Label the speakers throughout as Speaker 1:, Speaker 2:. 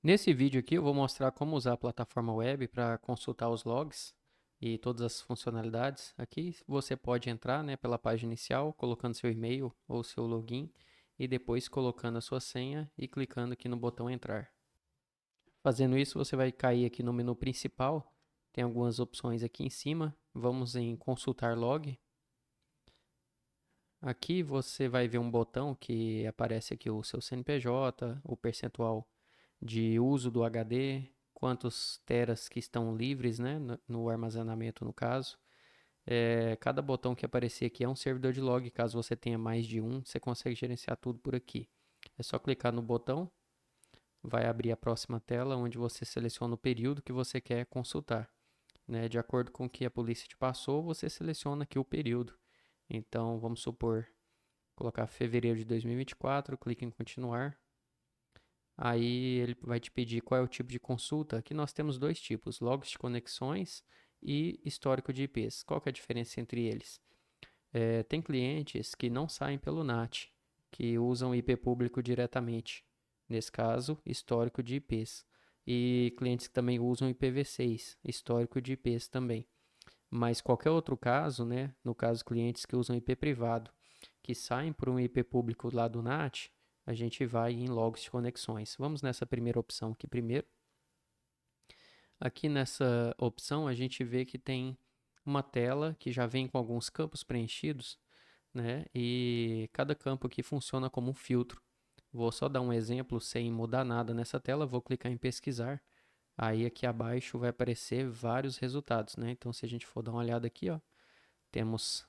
Speaker 1: Nesse vídeo aqui eu vou mostrar como usar a plataforma web para consultar os logs e todas as funcionalidades. Aqui você pode entrar, né, pela página inicial, colocando seu e-mail ou seu login e depois colocando a sua senha e clicando aqui no botão entrar. Fazendo isso, você vai cair aqui no menu principal. Tem algumas opções aqui em cima. Vamos em consultar log. Aqui você vai ver um botão que aparece aqui o seu CNPJ, o percentual de uso do HD, quantos teras que estão livres, né, no armazenamento no caso. Cada botão que aparecer aqui é um servidor de log, caso você tenha mais de um, você consegue gerenciar tudo por aqui. É só clicar no botão, vai abrir a próxima tela, onde você seleciona o período que você quer consultar. Né? De acordo com o que a polícia te passou, você seleciona aqui o período. Então, vamos supor, colocar fevereiro de 2024, clique em continuar. Aí ele vai te pedir qual é o tipo de consulta. Aqui nós temos dois tipos, logs de conexões e histórico de IPs. Qual que é a diferença entre eles? Tem clientes que não saem pelo NAT, que usam IP público diretamente. Nesse caso, histórico de IPs. E clientes que também usam IPv6, histórico de IPs também. Mas qualquer outro caso, né, no caso clientes que usam IP privado, que saem por um IP público lá do NAT, a gente vai em logs de conexões. Vamos nessa primeira opção aqui primeiro. Aqui nessa opção a gente vê que tem uma tela que já vem com alguns campos preenchidos, né? E cada campo aqui funciona como um filtro. Vou só dar um exemplo sem mudar nada nessa tela, vou clicar em pesquisar. Aí aqui abaixo vai aparecer vários resultados, né? Então se a gente for dar uma olhada aqui, ó, temos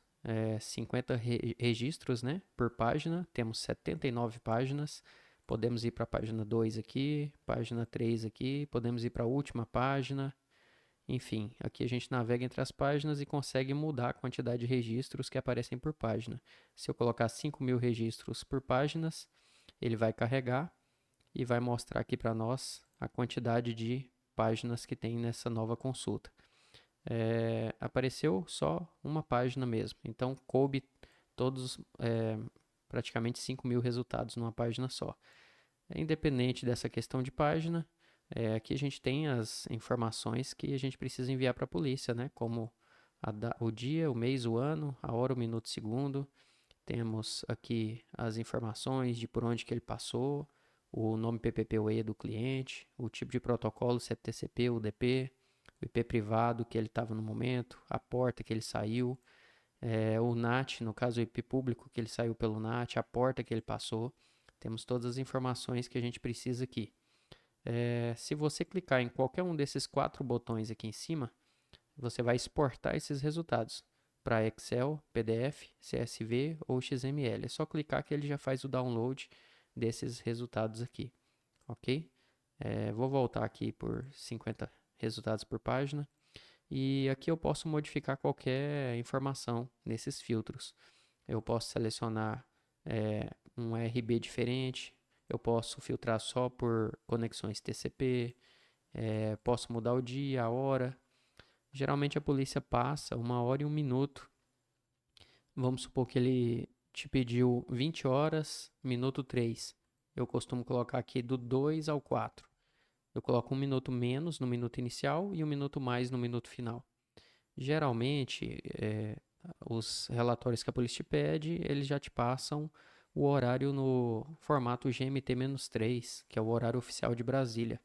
Speaker 1: 50 registros, né, por página, temos 79 páginas. Podemos ir para a página 2 aqui, página 3 aqui, podemos ir para a última página. Enfim, aqui a gente navega entre as páginas e consegue mudar a quantidade de registros que aparecem por página. Se eu colocar 5.000 registros por páginas, ele vai carregar e vai mostrar aqui para nós a quantidade de páginas que tem nessa nova consulta. Apareceu só uma página mesmo. Então, coube todos, praticamente 5.000 resultados numa página só. Independente dessa questão de página, aqui a gente tem as informações que a gente precisa enviar para a polícia, né? Como o dia, o mês, o ano, a hora, o minuto, o segundo. Temos aqui as informações de por onde que ele passou, o nome PPPoE do cliente, o tipo de protocolo, se é TCP, UDP, o IP privado que ele estava no momento, a porta que ele saiu, o NAT, no caso o IP público que ele saiu pelo NAT, a porta que ele passou. Temos todas as informações que a gente precisa aqui. Se você clicar em qualquer um desses 4 botões aqui em cima, você vai exportar esses resultados para Excel, PDF, CSV ou XML. É só clicar que ele já faz o download desses resultados aqui, ok? Vou voltar aqui por 50 resultados por página. E aqui eu posso modificar qualquer informação nesses filtros. Eu posso selecionar um RB diferente, eu posso filtrar só por conexões TCP, posso mudar o dia, a hora. Geralmente a polícia passa 1 hora e 1 minuto. Vamos supor que ele te pediu 20 horas, minuto 3. Eu costumo colocar aqui do 2 ao 4. Eu coloco 1 minuto menos no minuto inicial e 1 minuto mais no minuto final. Geralmente, os relatórios que a polícia te pede, eles já te passam o horário no formato GMT-3, que é o horário oficial de Brasília.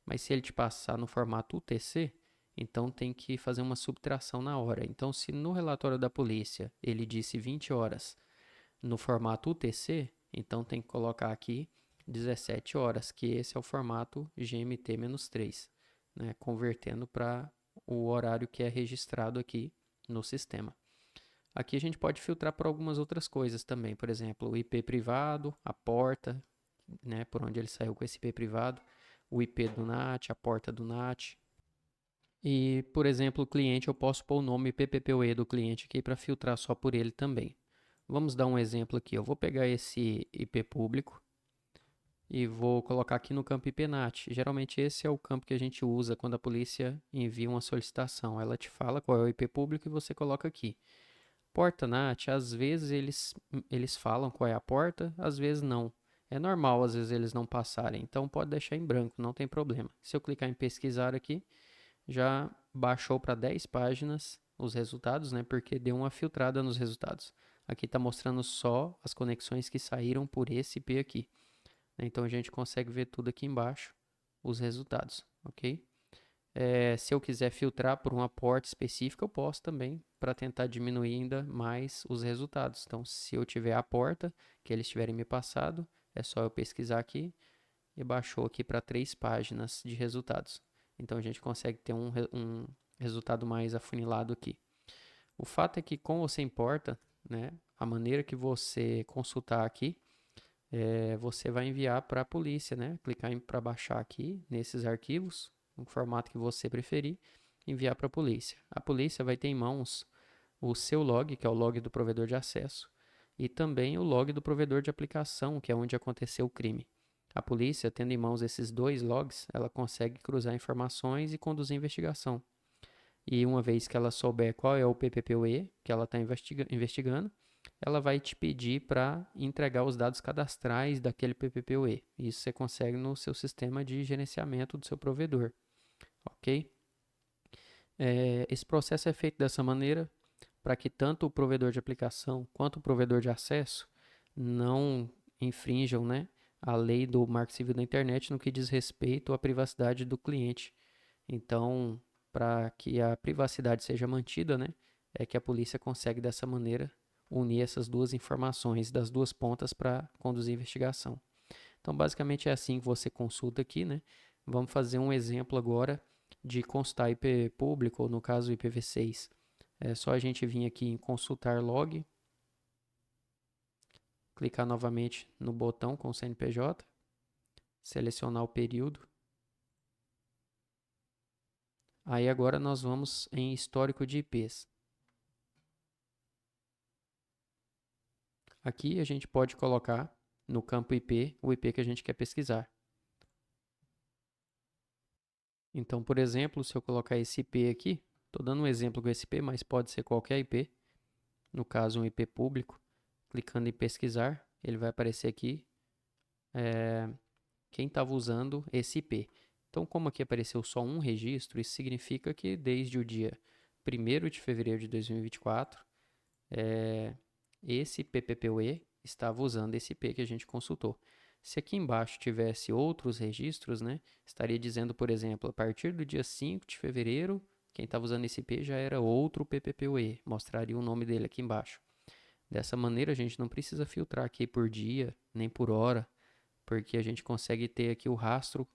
Speaker 1: Mas se ele te passar no formato UTC, então tem que fazer uma subtração na hora. Então, se no relatório da polícia ele disse 20 horas no formato UTC, então tem que colocar aqui 17 horas, que esse é o formato GMT-3, né, convertendo para o horário que é registrado aqui no sistema. Aqui a gente pode filtrar por algumas outras coisas também, por exemplo, o IP privado, a porta, né, por onde ele saiu com esse IP privado, o IP do NAT, a porta do NAT. E, por exemplo, o cliente, eu posso pôr o nome PPPoE do cliente aqui para filtrar só por ele também. Vamos dar um exemplo aqui. Eu vou pegar esse IP público e vou colocar aqui no campo IPNAT. Geralmente esse é o campo que a gente usa quando a polícia envia uma solicitação. Ela te fala qual é o IP público e você coloca aqui. Porta NAT, às vezes eles falam qual é a porta, às vezes não. É normal às vezes eles não passarem, então pode deixar em branco, não tem problema. Se eu clicar em pesquisar aqui, já baixou para 10 páginas os resultados, né? Porque deu uma filtrada nos resultados. Aqui está mostrando só as conexões que saíram por esse IP aqui. Então a gente consegue ver tudo aqui embaixo, os resultados, ok? Se eu quiser filtrar por uma porta específica, eu posso também, para tentar diminuir ainda mais os resultados. Então, se eu tiver a porta que eles tiverem me passado, é só eu pesquisar aqui e baixou aqui para 3 páginas de resultados. Então, a gente consegue ter um resultado mais afunilado aqui. O fato é que com ou sem porta, né, a maneira que você consultar aqui, você vai enviar para a polícia, né? Clicar para baixar aqui nesses arquivos, no formato que você preferir, enviar para a polícia. A polícia vai ter em mãos o seu log, que é o log do provedor de acesso, e também o log do provedor de aplicação, que é onde aconteceu o crime. A polícia, tendo em mãos esses dois logs, ela consegue cruzar informações e conduzir a investigação. E uma vez que ela souber qual é o PPPoE que ela está investigando, ela vai te pedir para entregar os dados cadastrais daquele PPPoE. Isso você consegue no seu sistema de gerenciamento do seu provedor, ok? Esse processo é feito dessa maneira para que tanto o provedor de aplicação quanto o provedor de acesso não infringam, né, a lei do Marco Civil da Internet no que diz respeito à privacidade do cliente. Então, para que a privacidade seja mantida, né, é que a polícia consegue dessa maneira unir essas duas informações das duas pontas para conduzir a investigação. Então, basicamente é assim que você consulta aqui, né? Vamos fazer um exemplo agora de consultar IP público, ou no caso IPv6. É só a gente vir aqui em consultar log, clicar novamente no botão com o CNPJ, selecionar o período. Aí agora nós vamos em histórico de IPs. Aqui a gente pode colocar no campo IP o IP que a gente quer pesquisar. Então, por exemplo, se eu colocar esse IP aqui, estou dando um exemplo com esse IP, mas pode ser qualquer IP, no caso um IP público, clicando em pesquisar, ele vai aparecer aqui quem estava usando esse IP. Então, como aqui apareceu só um registro, isso significa que desde o dia 1º de fevereiro de 2024, esse PPPoE estava usando esse IP que a gente consultou. Se aqui embaixo tivesse outros registros, né, estaria dizendo, por exemplo, a partir do dia 5 de fevereiro, quem estava usando esse IP já era outro PPPoE, mostraria o nome dele aqui embaixo. Dessa maneira, a gente não precisa filtrar aqui por dia, nem por hora, porque a gente consegue ter aqui o rastro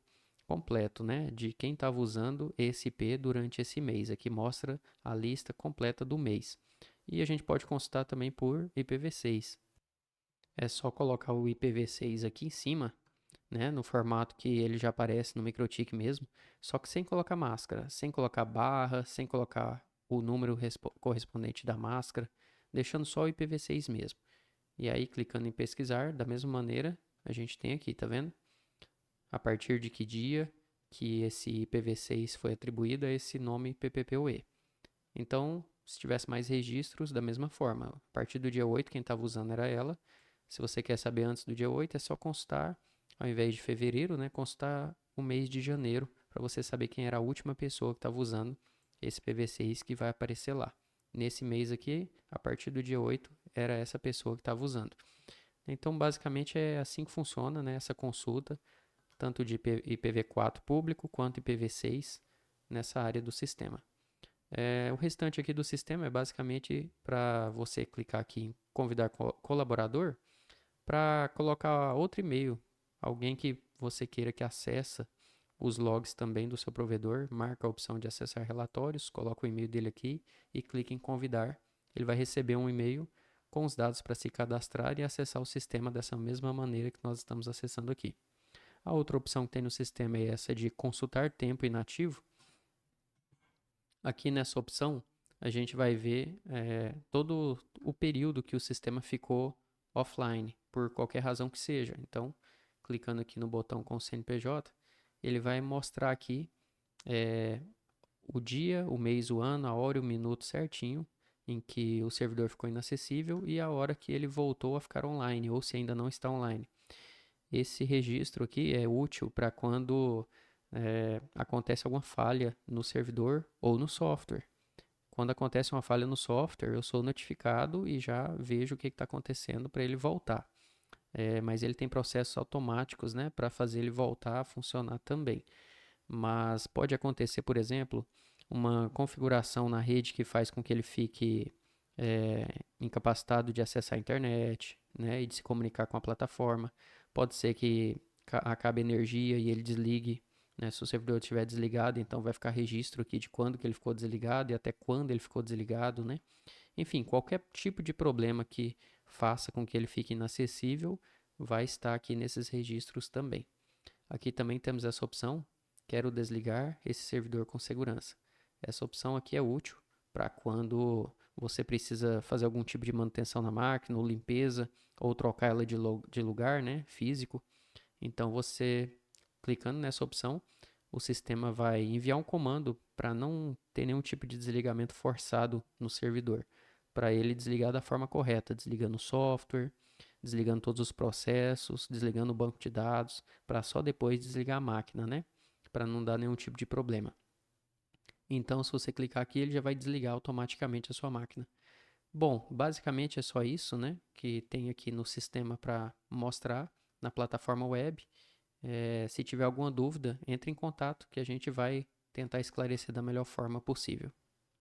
Speaker 1: completo, né, de quem estava usando esse IP durante esse mês. Aqui mostra a lista completa do mês. E a gente pode consultar também por IPv6. É só colocar o IPv6 aqui em cima, né, no formato que ele já aparece no MikroTik mesmo, só que sem colocar máscara, sem colocar barra, sem colocar o número correspondente da máscara, deixando só o IPv6 mesmo. E aí, clicando em pesquisar, da mesma maneira, a gente tem aqui, tá vendo? A partir de que dia que esse IPv6 foi atribuído a esse nome PPPoE. Então, se tivesse mais registros, da mesma forma. A partir do dia 8, quem estava usando era ela. Se você quer saber antes do dia 8, é só consultar, ao invés de fevereiro, né, consultar o mês de janeiro, para você saber quem era a última pessoa que estava usando esse PV6 que vai aparecer lá. Nesse mês aqui, a partir do dia 8, era essa pessoa que estava usando. Então, basicamente, é assim que funciona, né, essa consulta, tanto de IPv4 público quanto IPv6 nessa área do sistema. O restante aqui do sistema é basicamente para você clicar aqui em convidar colaborador para colocar outro e-mail, alguém que você queira que acessa os logs também do seu provedor, marca a opção de acessar relatórios, coloca o e-mail dele aqui e clica em convidar. Ele vai receber um e-mail com os dados para se cadastrar e acessar o sistema dessa mesma maneira que nós estamos acessando aqui. A outra opção que tem no sistema é essa de consultar tempo inativo. Aqui nessa opção, a gente vai ver todo o período que o sistema ficou offline, por qualquer razão que seja. Então, clicando aqui no botão com o CNPJ, ele vai mostrar aqui o dia, o mês, o ano, a hora e o minuto certinho em que o servidor ficou inacessível e a hora que ele voltou a ficar online, ou se ainda não está online. Esse registro aqui é útil para quando acontece alguma falha no servidor ou no software. Quando acontece uma falha no software, eu sou notificado e já vejo o que está acontecendo para ele voltar. Mas ele tem processos automáticos, né, para fazer ele voltar a funcionar também. Mas pode acontecer, por exemplo, uma configuração na rede que faz com que ele fique incapacitado de acessar a internet, né, e de se comunicar com a plataforma. Pode ser que acabe a energia e ele desligue, né, se o servidor estiver desligado, então vai ficar registro aqui de quando que ele ficou desligado e até quando ele ficou desligado, né? Enfim, qualquer tipo de problema que faça com que ele fique inacessível vai estar aqui nesses registros também. Aqui também temos essa opção, quero desligar esse servidor com segurança. Essa opção aqui é útil para quando você precisa fazer algum tipo de manutenção na máquina, ou limpeza, ou trocar ela de lugar, né, físico. Então você, clicando nessa opção, o sistema vai enviar um comando para não ter nenhum tipo de desligamento forçado no servidor, para ele desligar da forma correta, desligando o software, desligando todos os processos, desligando o banco de dados, para só depois desligar a máquina, né? Para não dar nenhum tipo de problema. Então, se você clicar aqui, ele já vai desligar automaticamente a sua máquina. Bom, basicamente é só isso, né? Que tem aqui no sistema para mostrar na plataforma web. Se tiver alguma dúvida, entre em contato que a gente vai tentar esclarecer da melhor forma possível.